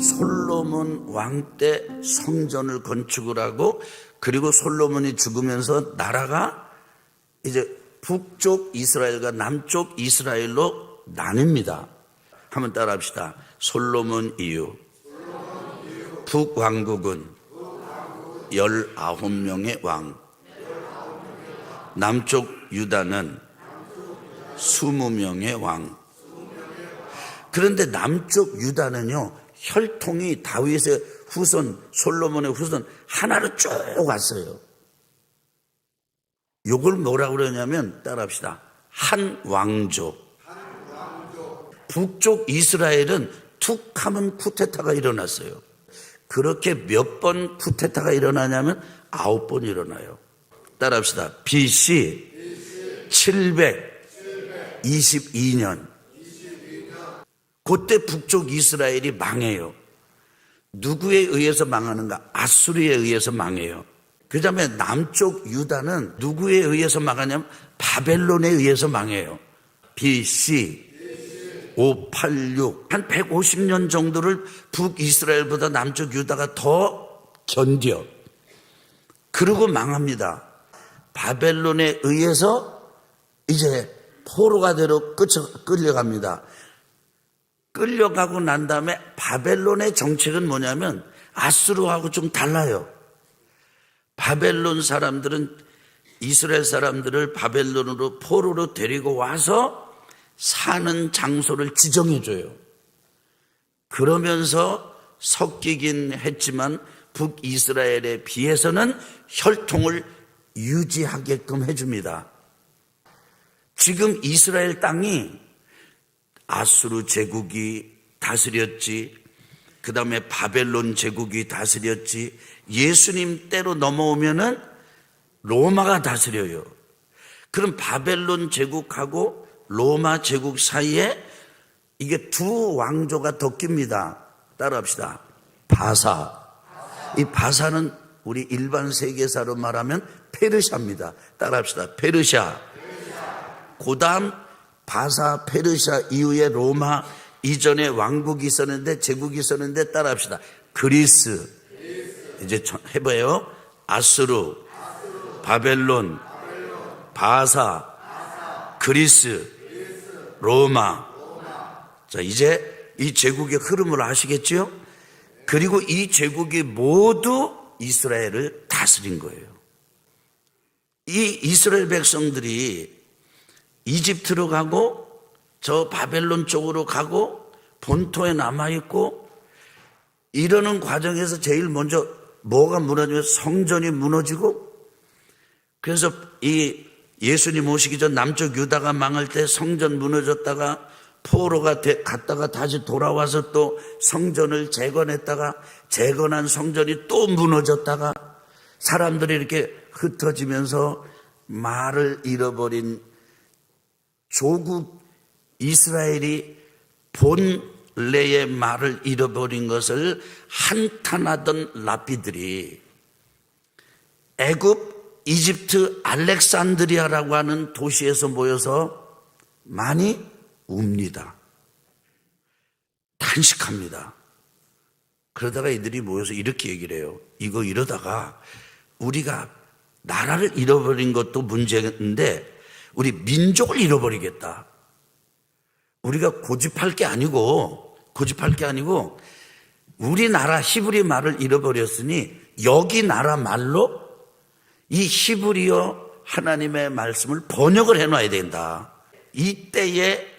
솔로몬 왕 때 성전을 건축을 하고, 그리고 솔로몬이 죽으면서 나라가 이제 북쪽 이스라엘과 남쪽 이스라엘로 나뉩니다. 한번 따라합시다. 솔로몬 이후 북왕국은 19명의 왕, 남쪽 유다는 20명의 왕. 그런데 남쪽 유다는요, 혈통이 다윗의 후손, 솔로몬의 후손 하나로 쭉 왔어요. 요걸 뭐라고 그러냐면, 따라합시다. 한 왕조. 북쪽 이스라엘은 툭 하면 쿠데타가 일어났어요. 그렇게 몇 번 쿠데타가 일어나냐면 9번 일어나요. 따라합시다. BC 722년. 그때 북쪽 이스라엘이 망해요. 누구에 의해서 망하는가? 아수르에 의해서 망해요. 그 다음에 남쪽 유다는 누구에 의해서 망하냐면 바벨론에 의해서 망해요. BC 586, 한 150년 정도를 북이스라엘보다 남쪽 유다가 더 견뎌. 그러고 망합니다. 바벨론에 의해서 이제 포로가대로 끌려갑니다. 끌려가고 난 다음에 바벨론의 정책은 뭐냐면 아수르하고 좀 달라요. 바벨론 사람들은 이스라엘 사람들을 바벨론으로 포로로 데리고 와서 사는 장소를 지정해 줘요. 그러면서 섞이긴 했지만 북이스라엘에 비해서는 혈통을 유지하게끔 해줍니다. 지금 이스라엘 땅이 아수르 제국이 다스렸지, 그 다음에 바벨론 제국이 다스렸지, 예수님 때로 넘어오면은 로마가 다스려요. 그럼 바벨론 제국하고 로마 제국 사이에 이게 두 왕조가 더 낍니다. 따라합시다. 바사. 이 바사는 우리 일반 세계사로 말하면 페르시아입니다. 따라합시다. 페르시아. 그 다음 바사, 페르시아 이후에 로마 이전에 왕국이 있었는데, 제국이 있었는데, 따라합시다. 그리스. 이제 해봐요. 아수르, 바벨론, 바사, 그리스, 로마. 자, 이제 이 제국의 흐름을 아시겠죠? 그리고 이 제국이 모두 이스라엘을 다스린 거예요. 이 이스라엘 백성들이 이집트로 가고 저 바벨론 쪽으로 가고 본토에 남아있고 이러는 과정에서 제일 먼저 뭐가 무너지면 성전이 무너지고, 그래서 이 예수님 오시기 전 남쪽 유다가 망할 때 성전 무너졌다가 포로가 갔다가 다시 돌아와서 또 성전을 재건했다가 재건한 성전이 또 무너졌다가 사람들이 이렇게 흩어지면서 말을 잃어버린 조국 이스라엘이 본래의 말을 잃어버린 것을 한탄하던 랍비들이 애굽, 이집트, 알렉산드리아라고 하는 도시에서 모여서 많이 웁니다. 탄식합니다. 그러다가 이들이 모여서 이렇게 얘기를 해요. 이거 이러다가 우리가 나라를 잃어버린 것도 문제인데 우리 민족을 잃어버리겠다. 우리가 고집할 게 아니고 우리나라 히브리 말을 잃어버렸으니 여기 나라 말로 이 히브리어 하나님의 말씀을 번역을 해놔야 된다. 이때의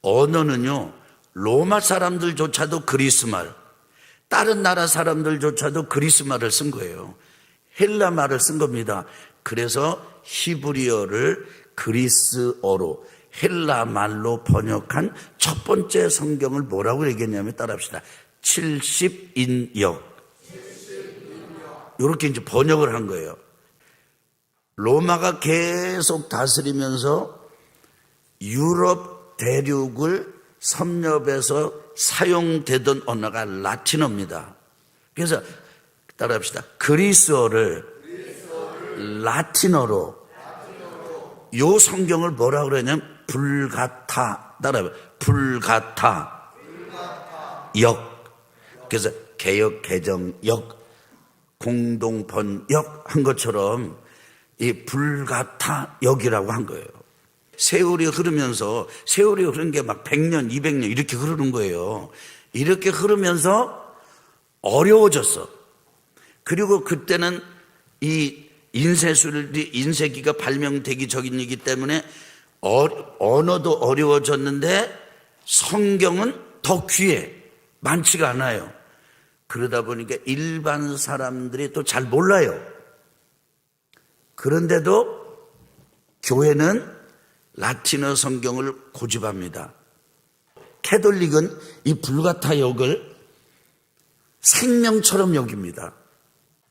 언어는요, 로마 사람들조차도 그리스 말, 다른 나라 사람들조차도 그리스 말을 쓴 거예요. 헬라 말을 쓴 겁니다. 그래서 히브리어를 그리스어로 헬라 말로 번역한 첫 번째 성경을 뭐라고 얘기했냐면, 따라합시다. 70인역. 이렇게 이제 번역을 한 거예요. 로마가 계속 다스리면서 유럽 대륙을 섭렵해서 사용되던 언어가 라틴어입니다. 그래서 따라합시다. 그리스어를 라틴어로 요 성경을 뭐라고 그러냐면 불가타. 따라해봐요. 불가타 역. 그래서 개역, 개정역, 공동번역 한 것처럼 이 불가타역이라고 한 거예요. 세월이 흐르면서, 세월이 흐른 게 막 100년, 200년 이렇게 흐르는 거예요. 이렇게 흐르면서 어려워졌어. 그리고 그때는 이 인쇄기가 발명되기 전이기 때문에 언어도 어려워졌는데 성경은 더 귀해. 많지가 않아요. 그러다 보니까 일반 사람들이 또 잘 몰라요. 그런데도 교회는 라틴어 성경을 고집합니다. 캐톨릭은 이 불가타역을 생명처럼 여깁니다.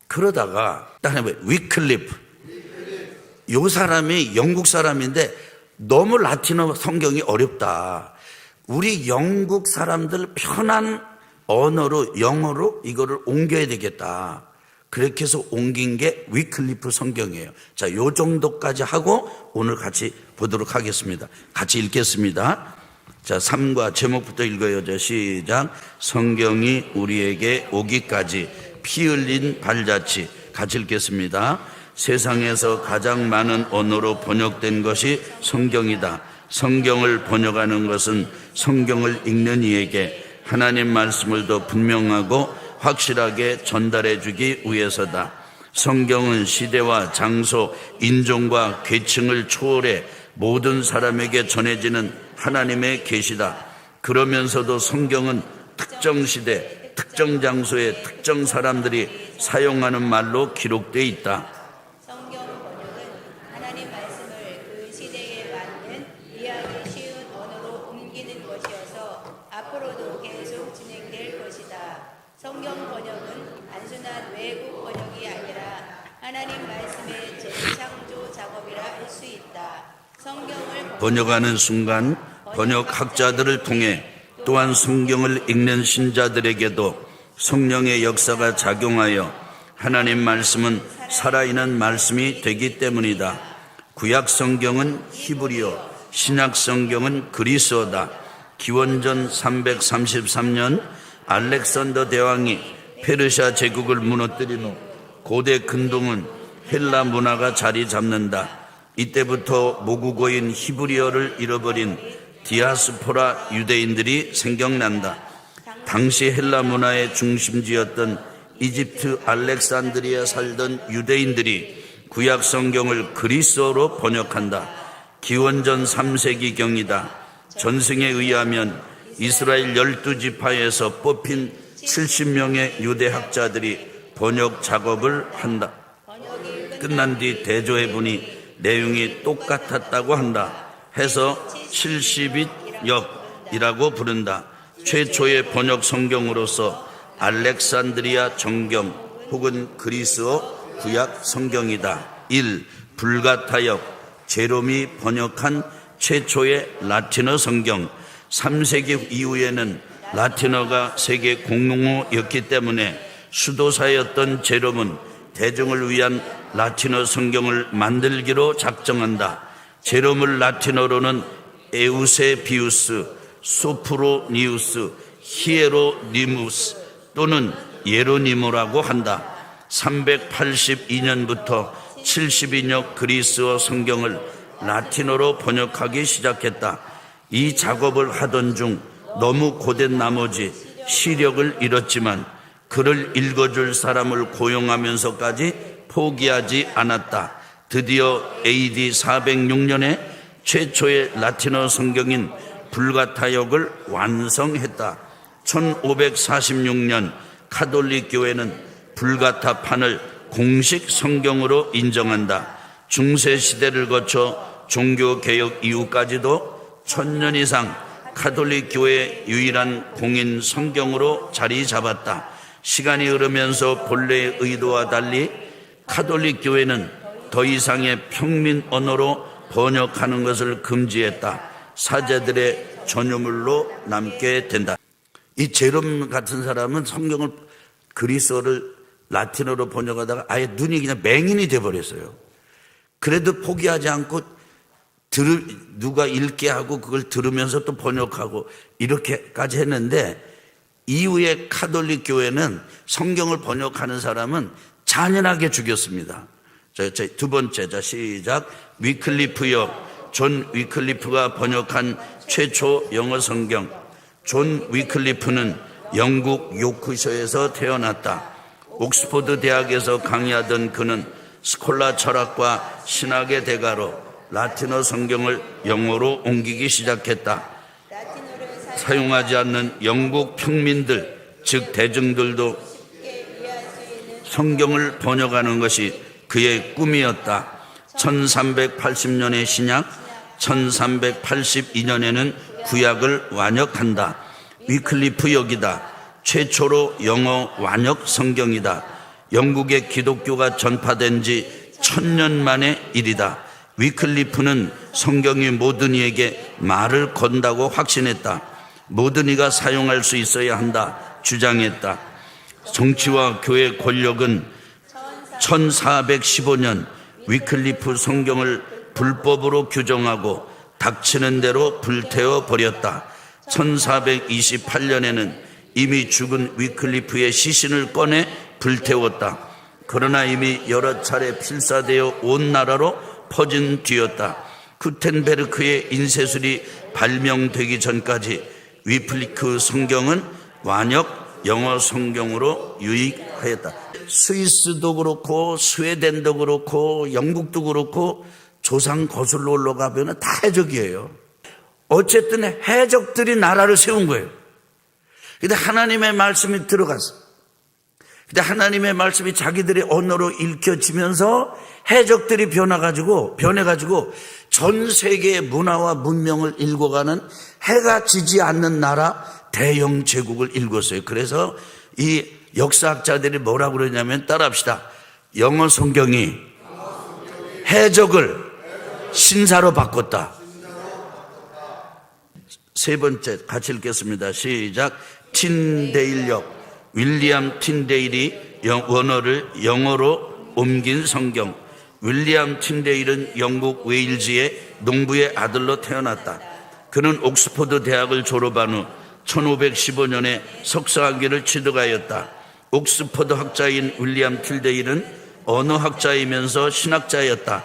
그러다가 위클리프, 이 사람이 영국 사람인데 너무 라틴어 성경이 어렵다. 우리 영국 사람들 편한 언어로, 영어로 이거를 옮겨야 되겠다. 그렇게 해서 옮긴 게 위클리프 성경이에요. 자, 요 정도까지 하고 오늘 같이 보도록 하겠습니다. 같이 읽겠습니다. 자, 3과 제목부터 읽어요. 자, 시작. 성경이 우리에게 오기까지 피 흘린 발자취. 같이 읽겠습니다. 세상에서 가장 많은 언어로 번역된 것이 성경이다. 성경을 번역하는 것은 성경을 읽는 이에게 하나님 말씀을 더 분명하고 확실하게 전달해 주기 위해서다. 성경은 시대와 장소, 인종과 계층을 초월해 모든 사람에게 전해지는 하나님의 계시다. 그러면서도 성경은 특정 시대, 특정 장소에 특정 사람들이 사용하는 말로 기록되어 있다. 성경 번역은 하나님 말씀을 그 시대에 맞는 이해하기 쉬운 언어로 옮기는 것이어서 앞으로도 계속 진행될 것이다. 성경 번역은 단순한 외국 번역이 아니라 하나님 말씀의 재창조 작업이라 할 수 있다. 성경을 번역하는 순간 번역학자들을 통해 또한 성경을 읽는 신자들에게도 성령의 역사가 작용하여 하나님 말씀은 살아있는 말씀이 되기 때문이다. 구약 성경은 히브리어, 신약 성경은 그리스어다. 기원전 333년 알렉산더 대왕이 페르시아 제국을 무너뜨린 후 고대 근동은 헬라 문화가 자리 잡는다. 이때부터 모국어인 히브리어를 잃어버린 디아스포라 유대인들이 생겨난다. 당시 헬라 문화의 중심지였던 이집트 알렉산드리아에 살던 유대인들이 구약 성경을 그리스어로 번역한다. 기원전 3세기경이다. 전승에 의하면 이스라엘 12지파에서 뽑힌 70명의 유대학자들이 번역 작업을 한다. 끝난 뒤 대조해보니 내용이 똑같았다고 한다. 해서 70잇역이라고 부른다. 최초의 번역 성경으로서 알렉산드리아 정경 혹은 그리스어 구약 성경이다. 1. 불가타역, 제롬이 번역한 최초의 라틴어 성경. 3세기 이후에는 라틴어가 세계 공용어였기 때문에 수도사였던 제롬은 대중을 위한 라틴어 성경을 만들기로 작정한다. 제롬을 라틴어로는 에우세비우스, 소프로니우스, 히에로니무스 또는 예로니모라고 한다. 382년부터 70인역 그리스어 성경을 라틴어로 번역하기 시작했다. 이 작업을 하던 중 너무 고된 나머지 시력을 잃었지만 글을 읽어줄 사람을 고용하면서까지 포기하지 않았다. 드디어 AD 406년에 최초의 라틴어 성경인 불가타역을 완성했다. 1546년 카톨릭 교회는 불가타판을 공식 성경으로 인정한다. 중세 시대를 거쳐 종교개혁 이후까지도 1000년 이상 카톨릭 교회의 유일한 공인 성경으로 자리 잡았다. 시간이 흐르면서 본래의 의도와 달리 카톨릭 교회는 더 이상의 평민 언어로 번역하는 것을 금지했다. 사제들의 전유물로 남게 된다. 이 제롬 같은 사람은 성경을 그리스어를 라틴어로 번역하다가 아예 눈이 그냥 맹인이 돼버렸어요. 그래도 포기하지 않고 누가 읽게 하고 그걸 들으면서 또 번역하고 이렇게까지 했는데 이후에 카톨릭 교회는 성경을 번역하는 사람은 잔인하게 죽였습니다. 두 번째, 자 시작. 위클리프요. 존 위클리프가 번역한 최초 영어 성경. 존 위클리프는 영국 요크셔에서 태어났다. 옥스퍼드 대학에서 강의하던 그는 스콜라 철학과 신학의 대가로 라틴어 성경을 영어로 옮기기 시작했다. 사용하지 않는 영국 평민들, 즉 대중들도 성경을 번역하는 것이 그의 꿈이었다. 1380년의 신약, 1382년에는 구약을 완역한다. 위클리프 역이다. 최초로 영어 완역 성경이다. 영국의 기독교가 전파된 지 1000년 만의 일이다. 위클리프는 성경이 모든 이에게 말을 건다고 확신했다. 모든 이가 사용할 수 있어야 한다 주장했다. 정치와 교회 권력은 1415년 위클리프 성경을 불법으로 규정하고 닥치는 대로 불태워 버렸다. 1428년에는 이미 죽은 위클리프의 시신을 꺼내 불태웠다. 그러나 이미 여러 차례 필사되어 온 나라로 퍼진 뒤였다. 구텐베르크의 인쇄술이 발명되기 전까지 위클리프 성경은 완역 영어 성경으로 유익하였다. 스위스도 그렇고 스웨덴도 그렇고 영국도 그렇고 조상 거슬러 올라가면 다 해적이에요. 어쨌든 해적들이 나라를 세운 거예요. 근데 하나님의 말씀이 들어갔어. 근데 하나님의 말씀이 자기들의 언어로 읽혀지면서 해적들이 변해가지고 전 세계의 문화와 문명을 읽어가는 해가 지지 않는 나라 대영 제국을 읽었어요. 그래서 이 역사학자들이 뭐라고 그러냐면 따라합시다. 영어 성경이 해적을 신사로 바꿨다. 세 번째 같이 읽겠습니다. 시작. 틴데일역. 윌리엄 틴데일이 원어를 영어로 옮긴 성경. 윌리엄 틴데일은 영국 웨일즈의 농부의 아들로 태어났다. 그는 옥스퍼드 대학을 졸업한 후 1515년에 석사학위를 취득하였다. 옥스퍼드 학자인 윌리엄 틴데일은 언어학자이면서 신학자였다.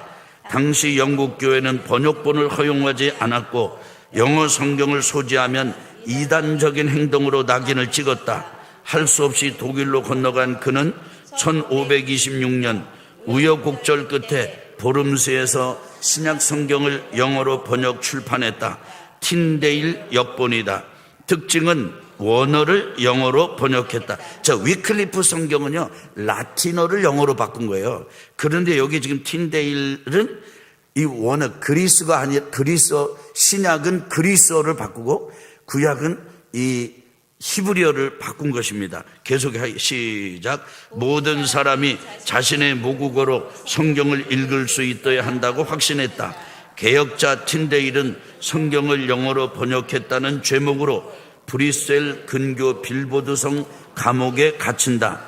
당시 영국 교회는 번역본을 허용하지 않았고 영어 성경을 소지하면 이단적인 행동으로 낙인을 찍었다. 할 수 없이 독일로 건너간 그는 1526년 우여곡절 끝에 보름스에서 신약 성경을 영어로 번역 출판했다. 틴데일 역본이다. 특징은 원어를 영어로 번역했다. 위클리프 성경은요 라틴어를 영어로 바꾼 거예요. 그런데 여기 지금 틴데일은 이 원어 그리스가 아니라 그리스어, 신약은 그리스어를 바꾸고 구약은 이 히브리어를 바꾼 것입니다. 계속 시작. 모든 사람이 자신의 모국어로 성경을 읽을 수 있어야 한다고 확신했다. 개혁자 틴데일은 성경을 영어로 번역했다는 죄목으로 브뤼셀 근교 빌보드성 감옥에 갇힌다.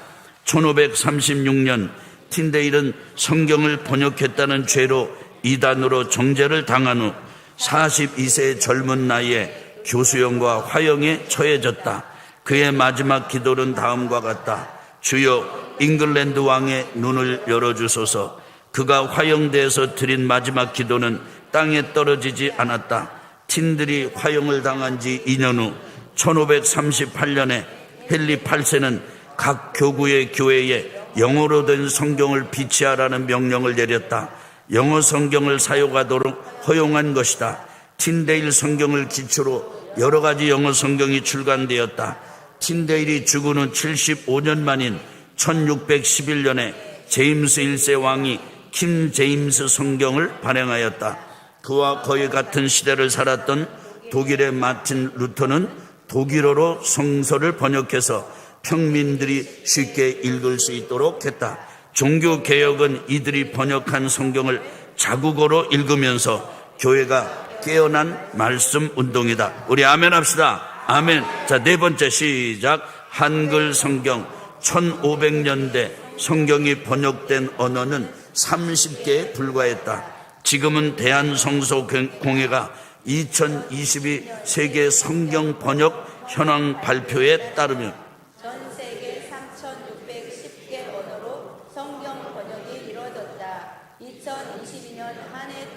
1536년 틴데일은 성경을 번역했다는 죄로 이단으로 정죄를 당한 후 42세의 젊은 나이에 교수형과 화형에 처해졌다. 그의 마지막 기도는 다음과 같다. 주여 잉글랜드 왕의 눈을 열어주소서. 그가 화형대에서 드린 마지막 기도는 땅에 떨어지지 않았다. 틴들이 화형을 당한 지 2년 후 1538년에 헨리 8세는 각 교구의 교회에 영어로 된 성경을 비치하라는 명령을 내렸다. 영어 성경을 사용하도록 허용한 것이다. 틴데일 성경을 기초로 여러 가지 영어 성경이 출간되었다. 틴데일이 죽은 후 75년 만인 1611년에 제임스 1세 왕이 킹 제임스 성경을 발행하였다. 그와 거의 같은 시대를 살았던 독일의 마틴 루터는 독일어로 성서를 번역해서 평민들이 쉽게 읽을 수 있도록 했다. 종교개혁은 이들이 번역한 성경을 자국어로 읽으면서 교회가 깨어난 말씀 운동이다. 우리 아멘 합시다. 아멘. 자, 네 번째 시작. 한글 성경 1500년대 성경이 번역된 언어는 30개에 불과했다. 지금은 대한성서공회가 2022 세계 성경 번역 현황 발표에 따르면 전 세계 3,610개 언어로 성경 번역이 이루어졌다. 2022년 한 해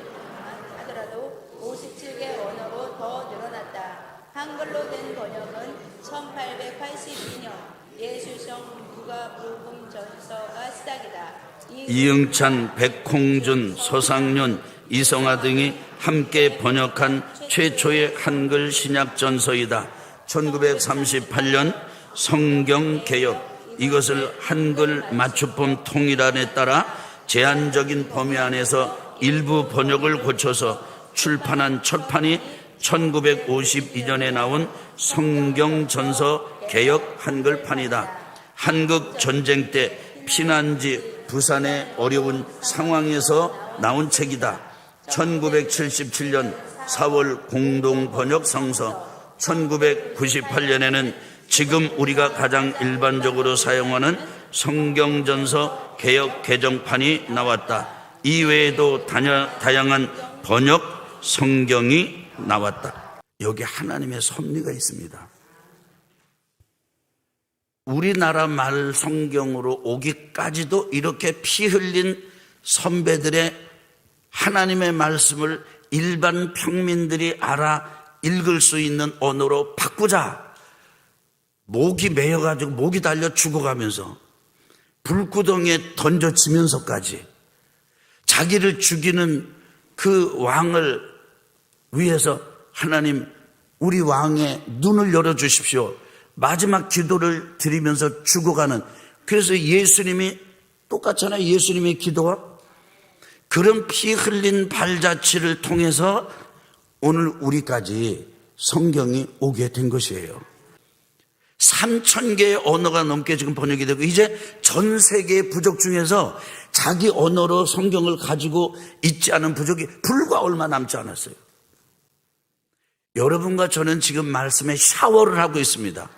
하더라도 57개 언어로 더 늘어났다. 한글로 된 번역은 1882년 예수성 누가복음 전서가 시작이다. 이응찬, 백홍준, 서상윤, 이성아 등이 함께 번역한 최초의 한글 신약 전서이다. 1938년 성경개혁, 이것을 한글 맞춤법 통일안에 따라 제한적인 범위 안에서 일부 번역을 고쳐서 출판한 첫판이 1952년에 나온 성경전서 개혁 한글판이다. 한국 전쟁 때 피난지 부산의 어려운 상황에서 나온 책이다. 1977년 4월 공동번역 성서, 1998년에는 지금 우리가 가장 일반적으로 사용하는 성경전서 개혁 개정판이 나왔다. 이외에도 다양한 번역 성경이 나왔다. 여기 하나님의 섭리가 있습니다. 우리나라 말 성경으로 오기까지도 이렇게 피 흘린 선배들의 하나님의 말씀을 일반 평민들이 알아 읽을 수 있는 언어로 바꾸자. 목이 메여가지고 목이 달려 죽어가면서 불구덩이에 던져지면서까지 자기를 죽이는 그 왕을 위해서 하나님, 우리 왕의 눈을 열어주십시오. 마지막 기도를 드리면서 죽어가는, 그래서 예수님이 똑같잖아요. 예수님의 기도와 그런 피 흘린 발자취를 통해서 오늘 우리까지 성경이 오게 된 것이에요. 3,000개의 언어가 넘게 지금 번역이 되고, 이제 전 세계의 부족 중에서 자기 언어로 성경을 가지고 있지 않은 부족이 불과 얼마 남지 않았어요. 여러분과 저는 지금 말씀에 샤워를 하고 있습니다.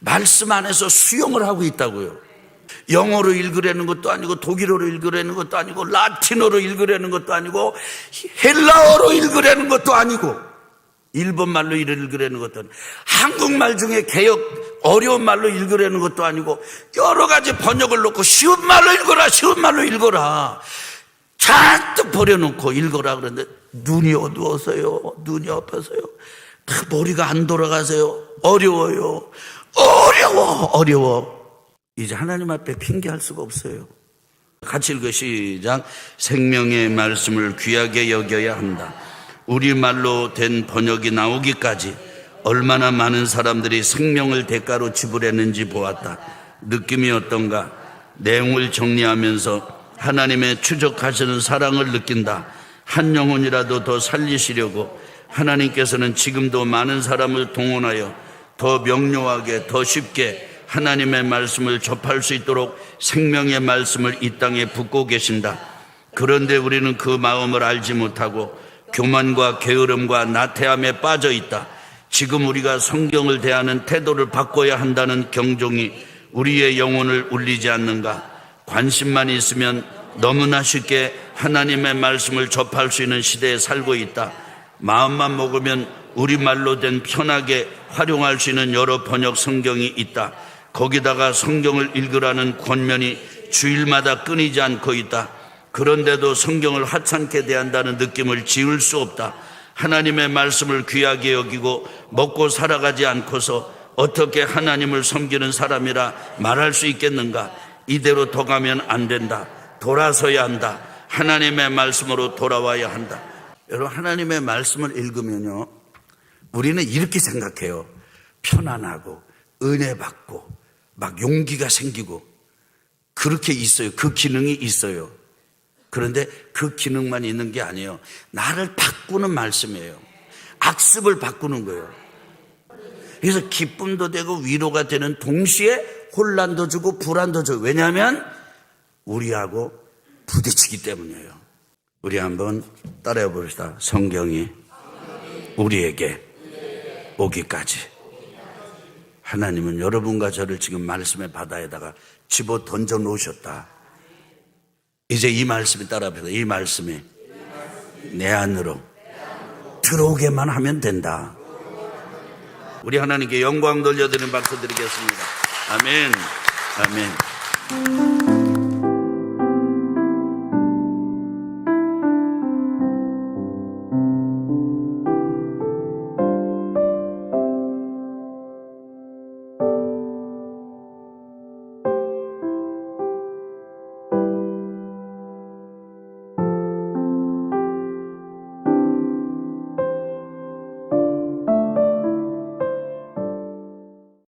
말씀 안에서 수영을 하고 있다고요. 영어로 읽으려는 것도 아니고, 독일어로 읽으려는 것도 아니고, 라틴어로 읽으려는 것도 아니고, 헬라어로 읽으려는 것도 아니고, 일본말로 읽으려는 것도 아니고, 한국말 중에 개혁 어려운 말로 읽으려는 것도 아니고, 여러 가지 번역을 놓고 쉬운 말로 읽어라, 쉬운 말로 읽어라, 잔뜩 버려놓고 읽어라 그러는데 눈이 어두워서요, 눈이 아파서요, 머리가 안 돌아가세요. 어려워요. 어려워. 이제 하나님 앞에 핑계할 수가 없어요. 같이 읽어 시작. 생명의 말씀을 귀하게 여겨야 한다. 우리말로 된 번역이 나오기까지 얼마나 많은 사람들이 생명을 대가로 지불했는지 보았다. 느낌이 어떤가? 내용을 정리하면서 하나님의 추적하시는 사랑을 느낀다. 한 영혼이라도 더 살리시려고 하나님께서는 지금도 많은 사람을 동원하여 더 명료하게, 더 쉽게 하나님의 말씀을 접할 수 있도록 생명의 말씀을 이 땅에 붓고 계신다. 그런데 우리는 그 마음을 알지 못하고 교만과 게으름과 나태함에 빠져 있다. 지금 우리가 성경을 대하는 태도를 바꿔야 한다는 경종이 우리의 영혼을 울리지 않는가? 관심만 있으면 너무나 쉽게 하나님의 말씀을 접할 수 있는 시대에 살고 있다. 마음만 먹으면 우리말로 된 편하게 활용할 수 있는 여러 번역 성경이 있다. 거기다가 성경을 읽으라는 권면이 주일마다 끊이지 않고 있다. 그런데도 성경을 하찮게 대한다는 느낌을 지울 수 없다. 하나님의 말씀을 귀하게 여기고 먹고 살아가지 않고서 어떻게 하나님을 섬기는 사람이라 말할 수 있겠는가? 이대로 더 가면 안 된다. 돌아서야 한다. 하나님의 말씀으로 돌아와야 한다. 여러분, 하나님의 말씀을 읽으면요, 우리는 이렇게 생각해요. 편안하고 은혜 받고 막 용기가 생기고 그렇게 있어요. 그 기능이 있어요. 그런데 그 기능만 있는 게 아니에요. 나를 바꾸는 말씀이에요. 악습을 바꾸는 거예요. 그래서 기쁨도 되고 위로가 되는 동시에 혼란도 주고 불안도 주고, 왜냐하면 우리하고 부딪히기 때문이에요. 우리 한번 따라해 봅시다. 성경이 우리에게 오기까지. 하나님은 여러분과 저를 지금 말씀의 바다에다가 집어 던져 놓으셨다. 이제 이 말씀이 따라합니다. 이 말씀이 내 안으로 들어오게만 하면 된다. 우리 하나님께 영광 돌려드리는 박수 드리겠습니다. 아멘. 아멘.